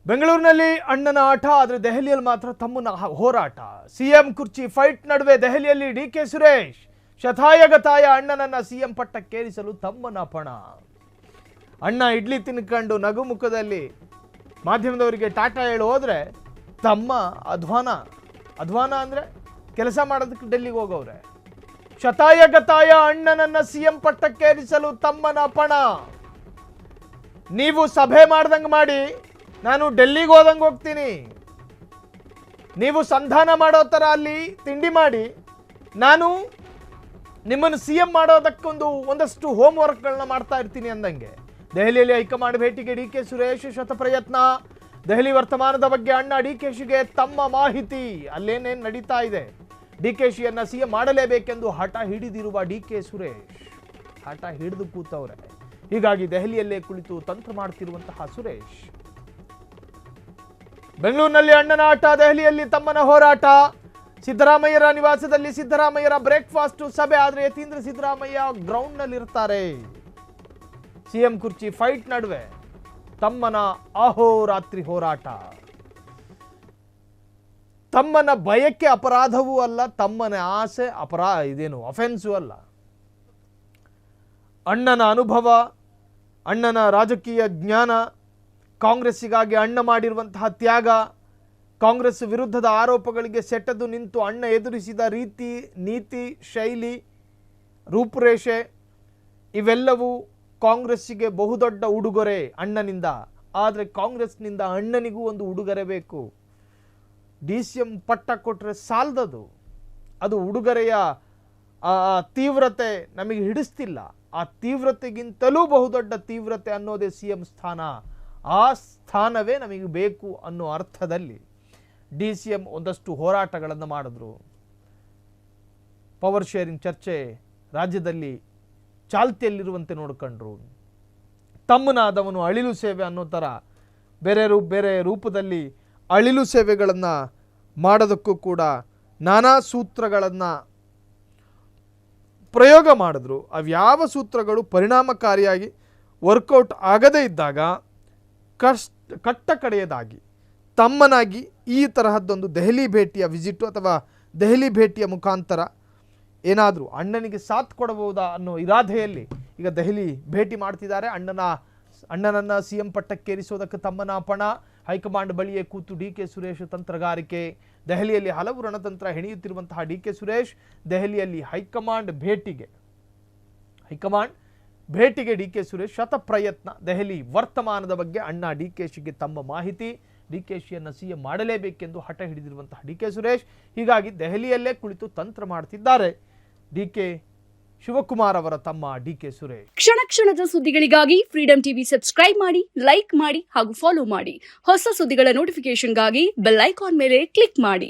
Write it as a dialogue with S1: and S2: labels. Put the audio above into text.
S1: ಬೆಂಗಳೂರಿನಲ್ಲಿ ಅಣ್ಣನ ಆಟ, ಆದರೆ ದೆಹಲಿಯಲ್ಲಿ ಮಾತ್ರ ತಮ್ಮನ ಹೋರಾಟ. ಸಿಎಂ ಕುರ್ಚಿ ಫೈಟ್ ನಡುವೆ ದೆಹಲಿಯಲ್ಲಿ ಡಿಕೆ ಸುರೇಶ್ ಶತಾಯಗತಾಯ ಅಣ್ಣನನ್ನ ಸಿಎಂ ಪಟ್ಟಕ್ಕೇರಿಸಲು ತಮ್ಮನ ಪಣ. ಅಣ್ಣ ಇಡ್ಲಿ ತಿನ್ಕೊಂಡು ನಗುಮುಖದಲ್ಲಿ ಮಾಧ್ಯಮದವರಿಗೆ ಟಾಟಾ ಹೇಳಿ ಹೋದ್ರೆ ತಮ್ಮ ಅಧ್ವಾನ ಅಂದ್ರೆ ಕೆಲಸ ಮಾಡೋದಕ್ಕೆ ಡೆಲ್ಲಿಗೆ ಹೋಗವ್ರೆ. ಶತಾಯಗತಾಯ ಅಣ್ಣನನ್ನ ಸಿಎಂ ಪಟ್ಟಕ್ಕೇರಿಸಲು ತಮ್ಮನ ಪಣ. ನೀವು ಸಭೆ ಮಾಡ್ದಂಗೆ ಮಾಡಿ, ನಾನು ಡೆಲ್ಲಿಗೆ ಹೋದಂಗೆ ಹೋಗ್ತೀನಿ. ನೀವು ಸಂಧಾನ ಮಾಡೋ ಥರ ಅಲ್ಲಿ ತಿಂಡಿ ಮಾಡಿ, ನಾನು ನಿಮ್ಮನ್ನು ಸಿಎಂ ಒಂದಷ್ಟು ಹೋಮ್ ವರ್ಕ್ಗಳನ್ನ ಮಾಡ್ತಾ ಇರ್ತೀನಿ ಅಂದಂಗೆ. ದೆಹಲಿಯಲ್ಲಿ ಹೈಕಮಾಂಡ್ ಭೇಟಿಗೆ ಡಿಕೆ ಸುರೇಶ್ ಶತಪ್ರಯತ್ನ. ದೆಹಲಿ ವರ್ತಮಾನದ ಬಗ್ಗೆ ಅಣ್ಣ ಡಿಕೆಶಿಗೆ ತಮ್ಮ ಮಾಹಿತಿ. ಅಲ್ಲೇನೇನು ನಡೀತಾ ಇದೆ, ಡಿಕೆಶಿಯನ್ನ ಸಿಎಂ ಮಾಡಲೇಬೇಕೆಂದು ಹಠ ಹಿಡಿದಿರುವ ಡಿಕೆ ಸುರೇಶ್ ಹಠ ಹಿಡಿದು ಕೂತವ್ರೆ. ಹೀಗಾಗಿ ದೆಹಲಿಯಲ್ಲೇ ಕುಳಿತು ತಂತ್ರ ಮಾಡ್ತಿರುವಂತಹ ಸುರೇಶ್. ಬೆಂಗಳೂರಿನಲ್ಲಿ ಅಣ್ಣನ ಆಟ, ದೆಹಲಿಯಲ್ಲಿ ತಮ್ಮನ ಹೋರಾಟ. ಸಿದ್ದರಾಮಯ್ಯರ ನಿವಾಸದಲ್ಲಿ ಸಿದ್ದರಾಮಯ್ಯರ ಬ್ರೇಕ್ಫಾಸ್ಟ್ ಸಭೆ. ಆದರೆ ಯತೀಂದ್ರ ಸಿದ್ದರಾಮಯ್ಯ ಗ್ರೌಂಡ್ ನಲ್ಲಿ ಇರ್ತಾರೆ. ಸಿಎಂ ಕುರ್ಚಿ ಫೈಟ್ ನಡುವೆ ತಮ್ಮನ ಅಹೋರಾತ್ರಿ ಹೋರಾಟ. ತಮ್ಮನ ಭಯಕ್ಕೆ ಅಪರಾಧವೂ ಅಲ್ಲ, ತಮ್ಮನ ಆಸೆ ಇದೇನು ಅಫೆನ್ಸೂ ಅಲ್ಲ. ಅಣ್ಣನ ಅನುಭವ, ಅಣ್ಣನ ರಾಜಕೀಯ ಜ್ಞಾನ, ಕಾಂಗ್ರೆಸ್ಸಿಗಾಗಿ ಅಣ್ಣ ಮಾಡಿರುವಂತಹ ತ್ಯಾಗ, ಕಾಂಗ್ರೆಸ್ ವಿರುದ್ಧದ ಆರೋಪಗಳಿಗೆ ಸೆಟೆದು ನಿಂತು ಅಣ್ಣ ಎದುರಿಸಿದ ರೀತಿ, ನೀತಿ, ಶೈಲಿ, ರೂಪುರೇಷೆ ಇವೆಲ್ಲವೂ ಕಾಂಗ್ರೆಸ್ಸಿಗೆ ಬಹುದೊಡ್ಡ ಉಡುಗೊರೆ ಅಣ್ಣನಿಂದ. ಆದರೆ ಕಾಂಗ್ರೆಸ್ನಿಂದ ಅಣ್ಣನಿಗೂ ಒಂದು ಉಡುಗೊರೆ ಬೇಕು. DCM ಪಟ್ಟ ಕೊಟ್ಟರೆ ಸಾಲದದು. ಅದು ಉಡುಗೊರೆಯ ತೀವ್ರತೆ ನಮಗೆ ಹಿಡಿಸ್ತಿಲ್ಲ. ಆ ತೀವ್ರತೆಗಿಂತಲೂ ಬಹುದೊಡ್ಡ ತೀವ್ರತೆ ಅನ್ನೋದೇ CM ಸ್ಥಾನ. ಆ ಸ್ಥಾನವೇ ನಮಗೆ ಬೇಕು ಅನ್ನೋ ಅರ್ಥದಲ್ಲಿ DCM ಒಂದಷ್ಟು ಹೋರಾಟಗಳನ್ನು ಮಾಡಿದ್ರು. ಪವರ್ ಶೇರಿಂಗ್ ಚರ್ಚೆ ರಾಜ್ಯದಲ್ಲಿ ಚಾಲ್ತಿಯಲ್ಲಿರುವಂತೆ ನೋಡ್ಕೊಂಡ್ರು. ತಮ್ಮನಾದವನು ಅಳಿಲು ಸೇವೆ ಅನ್ನೋ ಥರ ಬೇರೆ ರೂಪದಲ್ಲಿ ಅಳಿಲು ಸೇವೆಗಳನ್ನು ಮಾಡೋದಕ್ಕೂ ಕೂಡ ನಾನಾ ಸೂತ್ರಗಳನ್ನು ಪ್ರಯೋಗ ಮಾಡಿದ್ರು. ಅವ್ಯಾವ ಸೂತ್ರಗಳು ಪರಿಣಾಮಕಾರಿಯಾಗಿ ವರ್ಕೌಟ್ ಆಗದೇ ಇದ್ದಾಗ ಕಟ್ಟ ಕಡೆಯದಾಗಿ ತಮ್ಮನಾಗಿ ಈ ತರಹದ್ದೊಂದು ದೆಹಲಿ ಭೇಟಿಯ ವಿಸಿಟು ಅಥವಾ ದೆಹಲಿ ಭೇಟಿಯ ಮುಖಾಂತರ ಏನಾದರೂ ಅಣ್ಣನಿಗೆ ಸಾಥ್ ಕೊಡಬಹುದಾ ಅನ್ನೋ ಇರಾದೆಯಲ್ಲಿ ಈಗ ದೆಹಲಿ ಭೇಟಿ ಮಾಡ್ತಿದ್ದಾರೆ. ಅಣ್ಣನನ್ನ CM ಪಟ್ಟಕ್ಕೇರಿಸೋದಕ್ಕೆ ತಮ್ಮನ ಪಣ. ಹೈಕಮಾಂಡ್ ಬಳಿಯೇ ಕೂತು ಡಿಕೆ ಸುರೇಶ್ ತಂತ್ರಗಾರಿಕೆ. ದೆಹಲಿಯಲ್ಲಿ ಹಲವು ರಣತಂತ್ರ ಹೆಣೆಯುತ್ತಿರುವಂತಹ ಡಿಕೆ ಸುರೇಶ್ ದೆಹಲಿಯಲ್ಲಿ ಹೈಕಮಾಂಡ್ ಭೇಟಿಗೆ ಡಿಕೆ ಸುರೇಶ್ ಶತಪ್ರಯತ್ನ. ದೆಹಲಿ ವರ್ತಮಾನದ ಬಗ್ಗೆ ಅಣ್ಣ ಡಿಕೆಶಿಗೆ ತಮ್ಮ ಮಾಹಿತಿ. ಡಿಕೆಶಿಯನ್ನು CM ಮಾಡಲೇಬೇಕೆಂದು ಹಠ ಹಿಡಿದಿರುವಂತಹ ಡಿಕೆ ಸುರೇಶ್ ಹೀಗಾಗಿ ದೆಹಲಿಯಲ್ಲೇ ಕುಳಿತು ತಂತ್ರ ಮಾಡ್ತಿದ್ದಾರೆ ಡಿಕೆ ಶಿವಕುಮಾರ್ ಅವರ ತಮ್ಮ ಡಿಕೆ ಸುರೇಶ್.
S2: ಕ್ಷಣ ಕ್ಷಣದ ಸುದ್ದಿಗಳಿಗಾಗಿ ಫ್ರೀಡಂ ಟಿವಿ ಸಬ್ಸ್ಕ್ರೈಬ್ ಮಾಡಿ, ಲೈಕ್ ಮಾಡಿ ಹಾಗೂ ಫಾಲೋ ಮಾಡಿ. ಹೊಸ ಸುದ್ದಿಗಳ ನೋಟಿಫಿಕೇಶನ್ಗಾಗಿ ಬೆಲ್ ಐಕಾನ್ ಮೇಲೆ ಕ್ಲಿಕ್ ಮಾಡಿ.